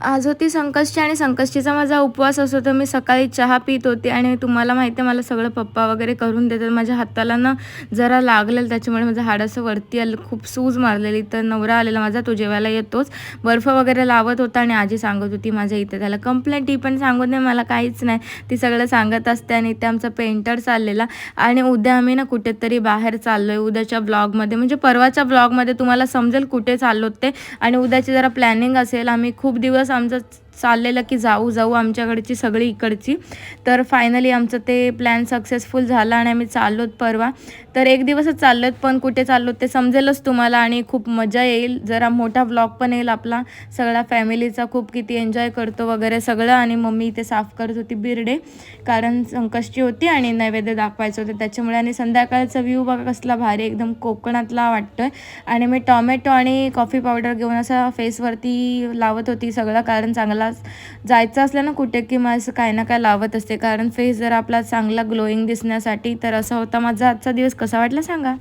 आज होती संकष्टी आणि संकष्टीचा माझा उपवास असतो, तर मी सकाळी चहा पीत होते आणि तुम्हाला माहिती आहे मला सगळं पप्पा वगैरे करून देतात. माझ्या हाताला ना जरा लागलेलं त्याच्यामुळे माझं हाड असं वरती आलं, खूप सूज मारलेली. तर नवरा आलेला माझा, तो जेवायला येतोच. बर्फ वगैरे लावत होता आणि आजी सांगत होती माझ्या इथे त्याला कंप्लेंट, ती पण सांगत नाही मला काहीच नाही. ती सगळं सांगत असते आणि इथे आमचा पेंटर चाललेला आणि उद्या आम्ही ना कुठेतरी बाहेर चाललोय. उद्याच्या ब्लॉगमध्ये म्हणजे परवाच्या ब्लॉगमध्ये तुम्हाला समजेल कुठे चाललो ते आणि उद्याची जरा प्लॅनिंग असेल. आम्ही खूप दिवस आमचं चाललेलं की जाऊ आमच्याकडची सगळी इकडची. तर फायनली आमचं ते प्लॅन सक्सेसफुल झाला आणि आम्ही चाललोत परवा. तर एक दिवसच चाललोत, पण कुठे चाललोत ते समजेलच तुम्हाला आणि खूप मजा येईल. जरा मोठा व्लॉग पण येईल आपला सगळा फॅमिलीचा, खूप किती एन्जॉय करतो वगैरे सगळं. आणि मम्मी इथे साफ करत होती बिर्डे, कारण संकष्टी होती आणि नैवेद्य दाखवायचं होतं त्याच्यामुळे. आणि संध्याकाळचा व्ह्यू बघा कसला भारी एकदम कोकणातला वाटतोय. आणि मी टॉमॅटो आणि कॉफी पावडर घेऊन असा फेसवरती लावत होती सगळं, कारण चांगला जायचं असलं ना कुठे की मग असं काय ना काय लावत असते, कारण फेस जर आपला चांगला ग्लोईंग दिसण्यासाठी. तर असा होता माझा आजचा दिवस. कसा वाटला सांगा.